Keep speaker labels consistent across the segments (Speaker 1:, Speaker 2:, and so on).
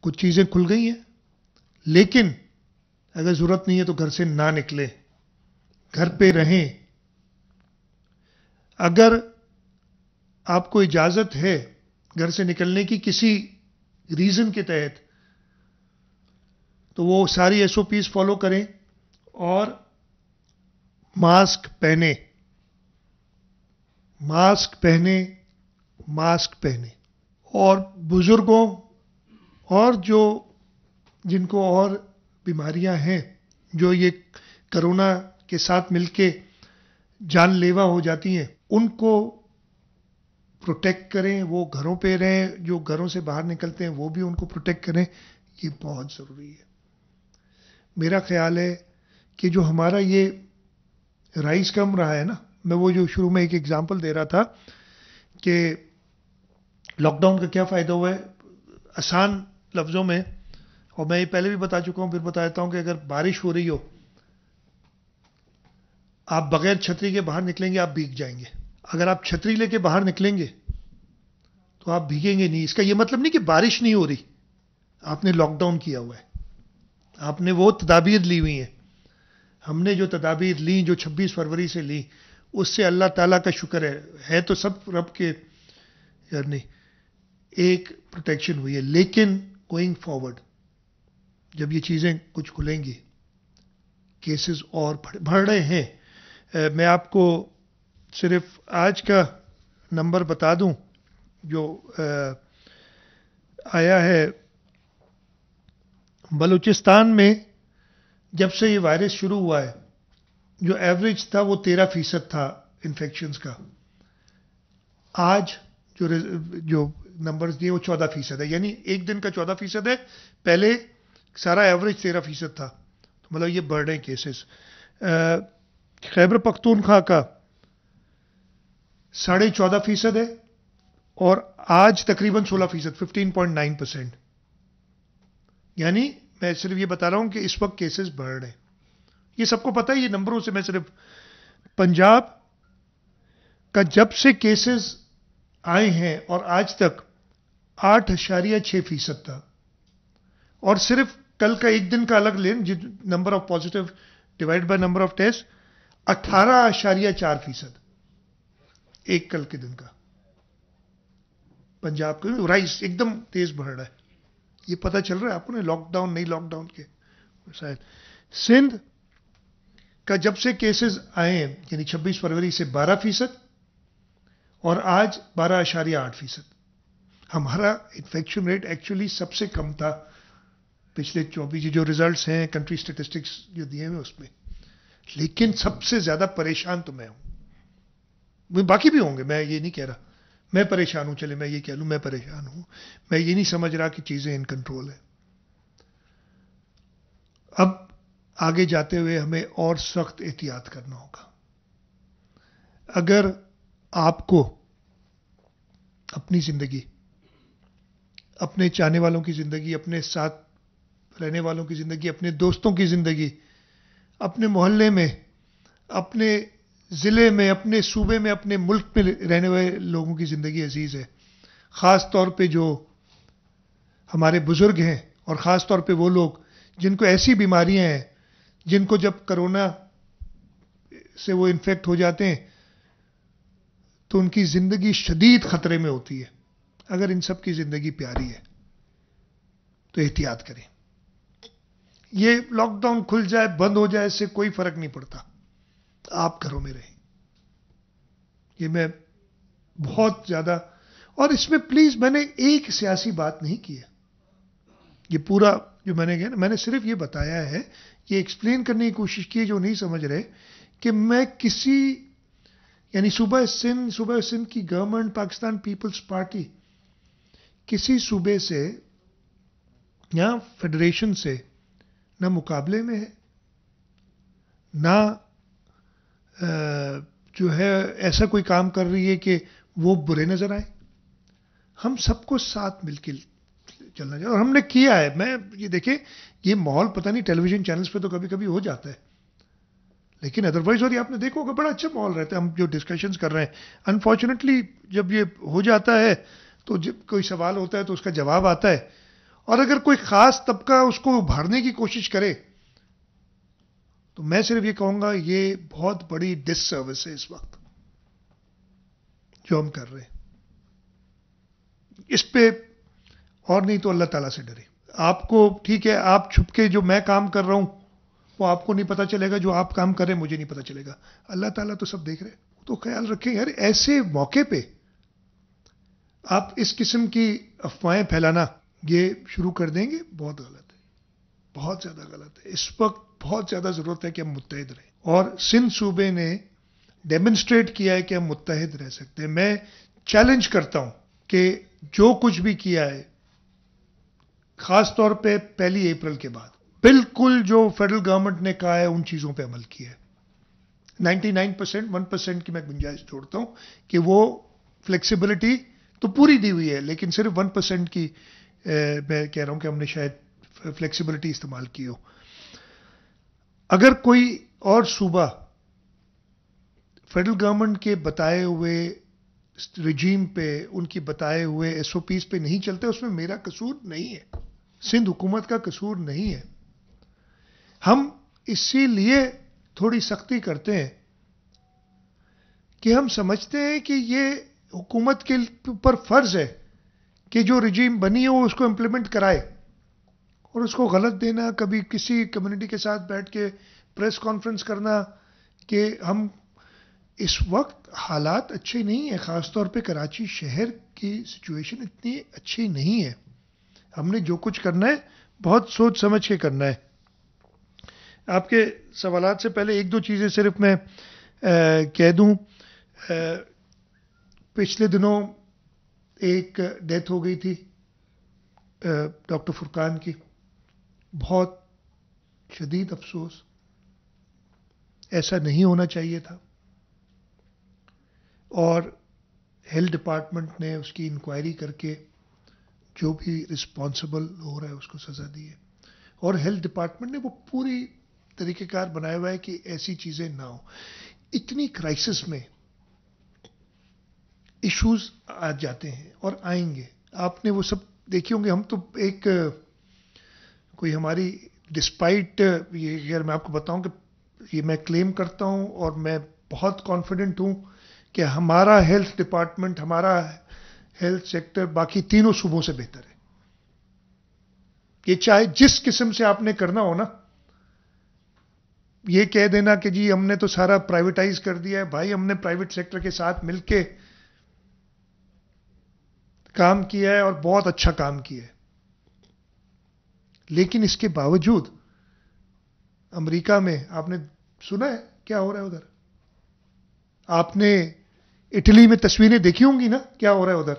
Speaker 1: کچھ چیزیں کھل گئی ہیں، لیکن اگر ضرورت نہیں ہے تو گھر سے نہ نکلیں، گھر پہ رہیں۔ اگر آپ کو اجازت ہے گھر سے نکلنے کی کسی ریزن کے تحت، تو وہ ساری ایس او پیز فالو کریں اور ماسک پہنیں، ماسک پہنیں، ماسک پہنیں۔ اور بزرگوں اور جن کو اور بیماریاں ہیں، جو یہ کرونا کے ساتھ مل کے جان لیوا ہو جاتی ہیں، ان کو پروٹیکٹ کریں، وہ گھروں پہ رہیں، جو گھروں سے باہر نکلتے ہیں وہ بھی ان کو پروٹیکٹ کریں، یہ بہت ضروری ہے۔ میرا خیال ہے کہ جو ہمارا یہ رائز کم رہا ہے نا، میں وہ جو شروع میں ایک ایگزامپل دے رہا تھا کہ لاک ڈاؤن کا کیا فائدہ ہوا ہے، آسان لفظوں میں، اور میں یہ پہلے بھی بتا چکا ہوں، پھر بتاتا ہوں کہ اگر بارش ہو رہی ہو، آپ بغیر چھتری کے باہر نکلیں گے، آپ بھیگ جائیں گے۔ اگر آپ چھتری لے کے باہر نکلیں گے تو آپ بھیگیں گے نہیں۔ اس کا یہ مطلب نہیں کہ بارش نہیں ہو رہی، آپ نے لاک ڈاؤن کیا ہوا ہے، آپ نے وہ تدابیر لی ہوئی ہیں۔ ہم نے جو تدابیر لیں، جو 26 فروری سے لیں، اس سے اللہ تعالیٰ کا شکر ہے تو سب رب کے یعنی ایک پروٹیکشن ہوئی ہے۔ لیکن گوئنگ فارورڈ جب یہ چیزیں کچھ کھلیں گی، کیسز اور بڑھ رہے ہیں۔ میں آپ کو صرف آج کا نمبر بتا دوں جو آیا ہے بلوچستان میں، جب سے یہ وائرس شروع ہوا ہے، جو ایوریج تھا وہ 13% تھا انفیکشنز کا، آج جو نمبرز دیے وہ 14% ہے، یعنی ایک دن کا 14% ہے، پہلے سارا ایوریج 13% تھا، تو مطلب یہ بڑھ رہے ہیں کیسز۔ خیبر پختونخوا کا 14.5% ہے، اور آج تقریباً 16%، 15.9%۔ یعنی میں صرف یہ بتا رہا ہوں کہ اس وقت کیسز بڑھ رہے ہیں، یہ سب کو پتہ ہے، یہ نمبروں سے میں صرف پنجاب کا جب سے کیسز آئے ہیں اور آج تک 8.6% تھا، اور صرف کل کا ایک دن کا الگ لیں، number of positive divide by number of test, 18.4%، ایک کل کے دن کا پنجاب کا رائز ایک دم تیز بڑھ رہا ہے۔ یہ پتہ چل رہا ہے آپ کو، لاک ڈاؤن نہیں لاک ڈاؤن کے مسائل۔ سندھ کا جب سے کیسز آئے ہیں یعنی 26 فروری سے 12%، اور آج 12.8%۔ ہمارا انفیکشن ریٹ ایکچولی سب سے کم تھا پچھلے 24 جو ریزلٹس ہیں کنٹری سٹیٹسٹکس جو دیے ہوئے اس میں، لیکن سب سے زیادہ پریشان تو میں ہوں، باقی بھی ہوں گے، میں یہ نہیں کہہ رہا میں پریشان ہوں، چلے میں یہ کہہ لوں میں پریشان ہوں، میں یہ نہیں سمجھ رہا کہ چیزیں ان کنٹرول ہیں۔ اب آگے جاتے ہوئے ہمیں اور سخت احتیاط کرنا ہوگا۔ اگر آپ کو اپنی زندگی، اپنے چاہنے والوں کی زندگی، اپنے ساتھ رہنے والوں کی زندگی، اپنے دوستوں کی زندگی، اپنے محلے میں، اپنے ضلع میں، اپنے صوبے میں، اپنے ملک میں رہنے والے لوگوں کی زندگی عزیز ہے، خاص طور پہ جو ہمارے بزرگ ہیں، اور خاص طور پہ وہ لوگ جن کو ایسی بیماریاں ہیں جن کو جب کرونا سے وہ انفیکٹ ہو جاتے ہیں تو ان کی زندگی شدید خطرے میں ہوتی ہے۔ اگر ان سب کی زندگی پیاری ہے تو احتیاط کریں۔ یہ لاک ڈاؤن کھل جائے بند ہو جائے اس سے کوئی فرق نہیں پڑتا، آپ گھروں میں رہیں۔ یہ میں بہت زیادہ، اور اس میں پلیز میں نے ایک سیاسی بات نہیں کی ہے، یہ پورا جو میں نے کہا نا، میں نے صرف یہ بتایا ہے، یہ ایکسپلین کرنے کی کوشش کی ہے جو نہیں سمجھ رہے، کہ میں کسی یعنی صوبہ سندھ کی گورنمنٹ، پاکستان پیپلز پارٹی کسی صوبے سے یا فیڈریشن سے نہ مقابلے میں ہے، نہ جو ہے ایسا کوئی کام کر رہی ہے کہ وہ برے نظر آئے۔ ہم سب کو ساتھ مل کے چلنا چاہیے، اور ہم نے کیا ہے۔ میں یہ دیکھیں، یہ ماحول پتہ نہیں ٹیلی ویژن چینلز پہ تو کبھی کبھی ہو جاتا ہے، لیکن ادروائز اور یہ آپ نے دیکھا ہوگا بڑا اچھا ماحول رہتا ہے۔ ہم جو ڈسکشنز کر رہے ہیں، انفارچونیٹلی جب یہ ہو جاتا ہے تو جب کوئی سوال ہوتا ہے تو اس کا جواب آتا ہے، اور اگر کوئی خاص طبقہ اس کو ابھارنے کی کوشش کرے تو میں صرف یہ کہوں گا یہ بہت بڑی ڈس سروس ہے اس وقت جو ہم کر رہے ہیں. اس پہ اور نہیں تو اللہ تعالیٰ سے ڈرے. آپ کو ٹھیک ہے آپ چھپ کے جو میں کام کر رہا ہوں وہ آپ کو نہیں پتا چلے گا, جو آپ کام کر رہے ہیں مجھے نہیں پتا چلے گا. اللہ تعالیٰ تو سب دیکھ رہے ہیں. تو خیال رکھیں یار, ایسے موقع پہ آپ اس قسم کی افواہیں پھیلانا یہ شروع کر دیں گے, بہت غلط ہے, بہت زیادہ غلط ہے. اس وقت بہت زیادہ ضرورت ہے کہ ہم متحد رہیں, اور سندھ صوبے نے ڈیمنسٹریٹ کیا ہے کہ ہم متحد رہ سکتے ہیں. میں چیلنج کرتا ہوں کہ جو کچھ بھی کیا ہے, خاص طور پہ 1 اپریل کے بعد, بالکل جو فیڈرل گورنمنٹ نے کہا ہے ان چیزوں پہ عمل کیا ہے. 99% 1% کی میں گنجائش چھوڑتا ہوں کہ وہ فلیکسیبلٹی تو پوری دی ہوئی ہے, لیکن صرف 1% کی میں کہہ رہا ہوں کہ ہم نے شاید فلیکسیبلٹی استعمال کی ہو. اگر کوئی اور صوبہ فیڈرل گورنمنٹ کے بتائے ہوئے رجیم پہ, ان کی بتائے ہوئے ایس او پیز پہ نہیں چلتے, اس میں میرا قصور نہیں ہے, سندھ حکومت کا قصور نہیں ہے. ہم اسی لیے تھوڑی سختی کرتے ہیں کہ ہم سمجھتے ہیں کہ یہ حکومت کے اوپر فرض ہے کہ جو رجیم بنی ہو اس کو امپلیمنٹ کرائے, اور اس کو غلط دینا, کبھی کسی کمیونٹی کے ساتھ بیٹھ کے پریس کانفرنس کرنا کہ ہم اس وقت حالات اچھے نہیں ہیں, خاص طور پہ کراچی شہر کی سچویشن اتنی اچھی نہیں ہے. ہم نے جو کچھ کرنا ہے بہت سوچ سمجھ کے کرنا ہے. آپ کے سوالات سے پہلے 1-2 چیزیں صرف میں کہہ دوں. پچھلے دنوں ایک ڈیتھ ہو گئی تھی ڈاکٹر فرقان کی, بہت شدید افسوس, ایسا نہیں ہونا چاہیے تھا, اور ہیلتھ ڈپارٹمنٹ نے اس کی انکوائری کر کے جو بھی رسپانسبل ہو رہا ہے اس کو سزا دی ہے, اور ہیلتھ ڈپارٹمنٹ نے وہ پوری طریقہ کار بنایا ہوا ہے کہ ایسی چیزیں نہ ہوں. اتنی کرائسس میں ایشوز آ جاتے ہیں اور آئیں گے, آپ نے وہ سب دیکھے ہوں گے. ہم تو ایک کوئی ہماری ڈسپائٹ یہ, اگر میں آپ کو بتاؤں کہ یہ میں کلیم کرتا ہوں اور میں بہت کانفیڈنٹ ہوں کہ ہمارا ہیلتھ ڈپارٹمنٹ, ہمارا ہیلتھ سیکٹر باقی تینوں صوبوں سے بہتر ہے. یہ چاہے جس قسم سے آپ نے کرنا ہو نا, یہ کہہ دینا کہ جی ہم نے تو سارا پرائیویٹائز کر دیا ہے, بھائی ہم نے پرائیویٹ سیکٹر کے ساتھ مل کے کام کیا ہے اور بہت اچھا کام کیا ہے. لیکن اس کے باوجود امریکہ میں آپ نے سنا ہے کیا ہو رہا ہے ادھر, آپ نے اٹلی میں تصویریں دیکھی ہوں گی نا کیا ہو رہا ہے ادھر.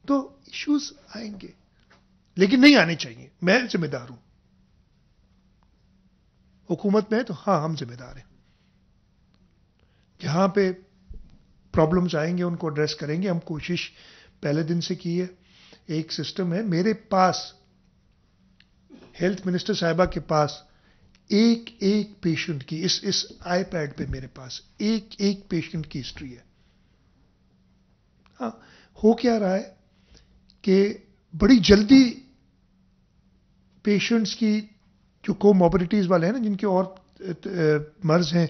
Speaker 1: تو ایشوز آئیں گے لیکن نہیں آنے چاہیے. میں ذمہ دار ہوں, حکومت میں تو ہاں ہم ذمہ دار ہیں. جہاں پہ پرابلمز آئیں گے ان کو ایڈریس کریں گے. ہم کوشش پہلے دن سے کی ہے. ایک سسٹم ہے میرے پاس, ہیلتھ منسٹر صاحبہ کے پاس ایک پیشنٹ کی اس آئی پیڈ پہ میرے پاس ایک پیشنٹ کی ہسٹری ہے. ہاں ہو کیا رہا ہے کہ بڑی جلدی پیشنٹس کی جو کو موبلٹیز والے ہیں نا, جن کے اور مرض ہیں,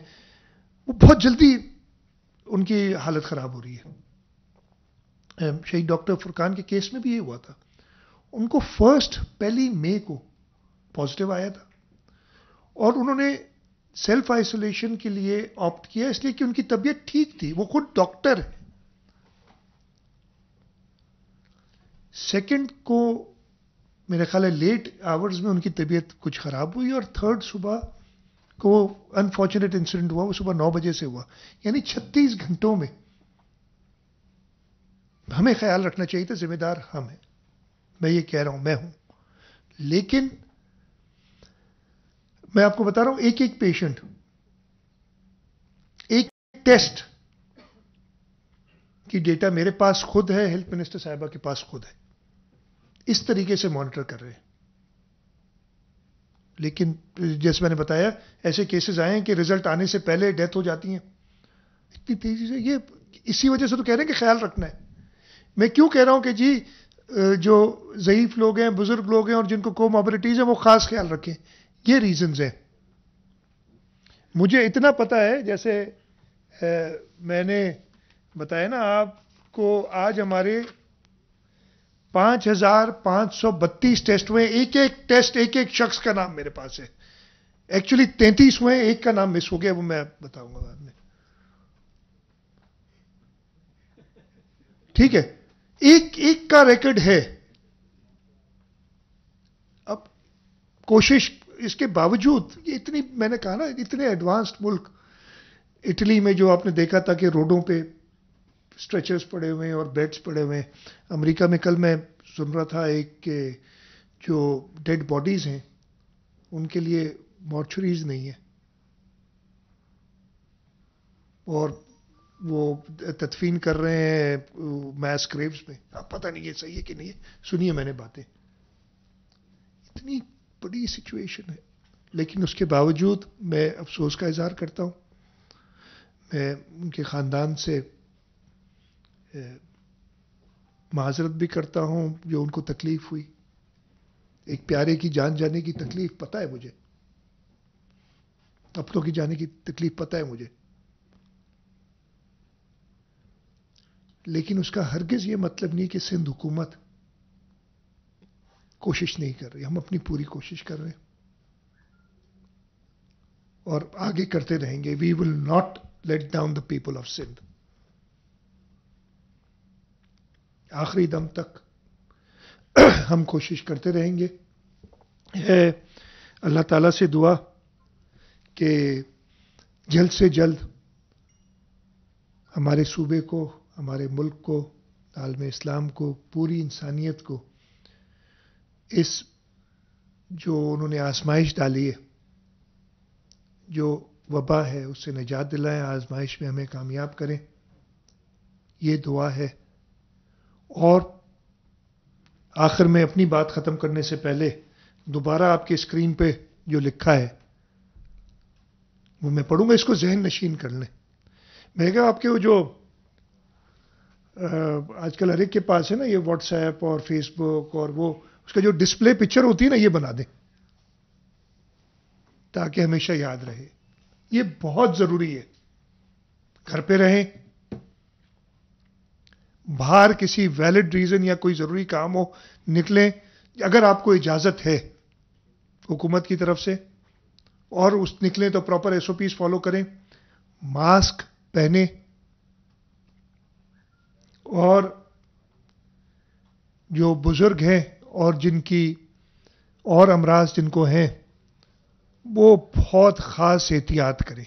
Speaker 1: وہ بہت جلدی ان کی حالت خراب ہو رہی ہے. شہید ڈاکٹر فرقان کے کیس میں بھی یہ ہوا تھا. ان کو 1 مئی کو پازیٹیو آیا تھا اور انہوں نے سیلف آئسولیشن کے لیے آپٹ کیا اس لیے کہ ان کی طبیعت ٹھیک تھی, وہ خود ڈاکٹر ہے. 2 کو میرے خیال ہے لیٹ آورز میں ان کی طبیعت کچھ خراب ہوئی, اور 3 صبح کو انفارچونیٹ انسیڈنٹ ہوا, وہ صبح 9 بجے سے ہوا. یعنی 36 گھنٹوں میں. ہمیں خیال رکھنا چاہیے تھا, ذمہ دار ہم ہیں. میں یہ کہہ رہا ہوں, میں ہوں. لیکن میں آپ کو بتا رہا ہوں ایک پیشنٹ, ایک ٹیسٹ کی ڈیٹا میرے پاس خود ہے, ہیلتھ منسٹر صاحبہ کے پاس خود ہے. اس طریقے سے مانیٹر کر رہے ہیں. لیکن جیسے میں نے بتایا ایسے کیسز آئے ہیں کہ رزلٹ آنے سے پہلے ڈیتھ ہو جاتی ہیں اتنی تیزی سے. یہ اسی وجہ سے تو کہہ رہے ہیں کہ خیال رکھنا ہے. میں کیوں کہہ رہا ہوں کہ جی جو ضعیف لوگ ہیں، بزرگ لوگ ہیں اور جن کو کوموربڈیز ہیں وہ خاص خیال رکھیں. یہ ریزنز ہیں. مجھے اتنا پتا ہے، جیسے میں نے بتایا نا آپ کو، آج ہمارے 5532 ٹیسٹ ہوئے. ایک ایک ٹیسٹ ایک ایک شخص کا نام میرے پاس ہے. ایکچولی 33 ہوئے، ایک کا نام مس ہو گیا، وہ میں بتاؤں گا بعد میں. ٹھیک ہے، ایک ایک کا ریکارڈ ہے. اب کوشش اس کے باوجود، یہ اتنی، میں نے کہا نا، اتنے ایڈوانسڈ ملک، اٹلی میں جو آپ نے دیکھا تھا کہ روڈوں پہ اسٹریچرز پڑے ہوئے ہیں اور بیڈز پڑے ہوئے ہیں. امریکہ میں کل میں سن رہا تھا ایک کہ جو ڈیڈ باڈیز ہیں ان کے لیے مارچوریز نہیں ہے، اور وہ تدفین کر رہے ہیں میس گریوز میں. اب پتہ نہیں یہ صحیح ہے کہ نہیں ہے، سنیے میں نے باتیں. اتنی بڑی سچویشن ہے، لیکن اس کے باوجود میں افسوس کا اظہار کرتا ہوں. میں ان کے خاندان سے معذرت بھی کرتا ہوں جو ان کو تکلیف ہوئی. ایک پیارے کی جان جانے کی تکلیف پتہ ہے مجھے، اپنوں کی جانے کی تکلیف پتہ ہے مجھے، لیکن اس کا ہرگز یہ مطلب نہیں کہ سندھ حکومت کوشش نہیں کر رہی. ہم اپنی پوری کوشش کر رہے ہیں اور آگے کرتے رہیں گے. We will not let down the people of Sindh. آخری دم تک ہم کوشش کرتے رہیں گے. ہے اللہ تعالیٰ سے دعا کہ جلد سے جلد ہمارے صوبے کو، ہمارے ملک کو، عالم اسلام کو، پوری انسانیت کو اس جو انہوں نے آزمائش ڈالی ہے، جو وبا ہے، اس سے نجات دلائیں. آزمائش میں ہمیں کامیاب کریں، یہ دعا ہے. اور آخر میں اپنی بات ختم کرنے سے پہلے دوبارہ آپ کے اسکرین پہ جو لکھا ہے وہ میں پڑھوں گا، اس کو ذہن نشین کر لیں. میں نے کہا آپ کے وہ جو آج کل ہر ایک کے پاس ہے نا یہ واٹس ایپ اور فیس بک، اور وہ اس کا جو ڈسپلے پکچر ہوتی ہے نا، یہ بنا دیں تاکہ ہمیشہ یاد رہے. یہ بہت ضروری ہے. گھر پہ رہیں، باہر کسی ویلڈ ریزن یا کوئی ضروری کام ہو نکلیں اگر آپ کو اجازت ہے حکومت کی طرف سے، اور اس نکلیں تو proper S O Ps follow کریں. ماسک پہنیں، اور جو بزرگ ہیں اور جن کی اور امراض جن کو ہیں وہ بہت خاص احتیاط کریں.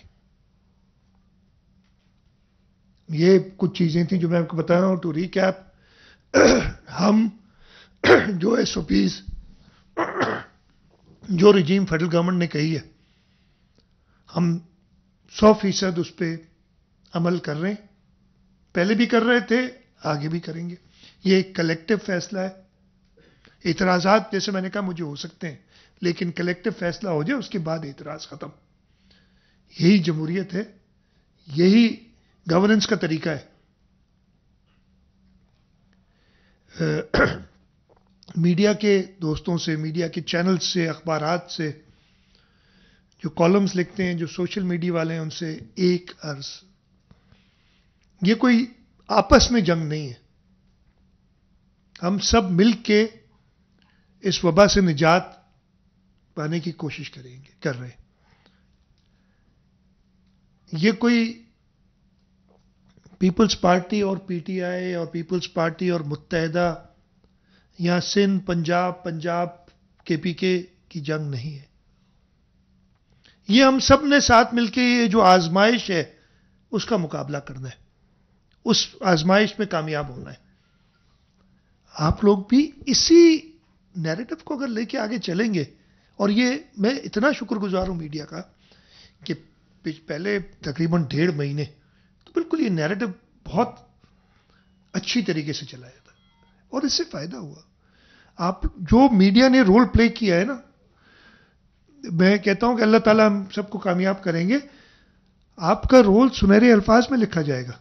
Speaker 1: یہ کچھ چیزیں تھیں جو میں آپ کو بتا رہا ہوں. ٹو ریکیپ، ہم جو ایس او پیز جو رجیم فیڈرل گورنمنٹ نے کہی ہے، ہم 100% اس پہ عمل کر رہے ہیں. پہلے بھی کر رہے تھے، آگے بھی کریں گے. یہ ایک کلیکٹو فیصلہ ہے. اعتراضات جیسے میں نے کہا مجھے ہو سکتے ہیں، لیکن کلیکٹو فیصلہ ہو جائے اس کے بعد اعتراض ختم. یہی جمہوریت ہے، یہی گورننس کا طریقہ ہے. میڈیا کے دوستوں سے، میڈیا کے چینلز سے، اخبارات سے، جو کالمز لکھتے ہیں، جو سوشل میڈیا والے ہیں، ان سے ایک عرض، یہ کوئی آپس میں جنگ نہیں ہے. ہم سب مل کے اس وبا سے نجات پانے کی کوشش کر رہے ہیں. یہ کوئی پیپلز پارٹی اور پی ٹی آئی اور پیپلز پارٹی اور متحدہ یا سندھ، پنجاب کے پی کے کی جنگ نہیں ہے. یہ ہم سب نے ساتھ مل کے یہ جو آزمائش ہے اس کا مقابلہ کرنا ہے، اس آزمائش میں کامیاب ہونا ہے. آپ لوگ بھی اسی نیریٹو کو اگر لے کے آگے چلیں گے، اور یہ میں اتنا شکر گزار ہوں میڈیا کا کہ پہلے تقریباً 1.5 مہینے تو بالکل یہ نیریٹو بہت اچھی طریقے سے چلایا تھا، اور اس سے فائدہ ہوا. آپ جو میڈیا نے رول پلے کیا ہے نا، میں کہتا ہوں کہ اللہ تعالیٰ ہم سب کو کامیاب کریں گے. آپ کا رول سنہرے الفاظ میں لکھا جائے گا.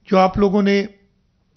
Speaker 1: جو آپ لوگوں نے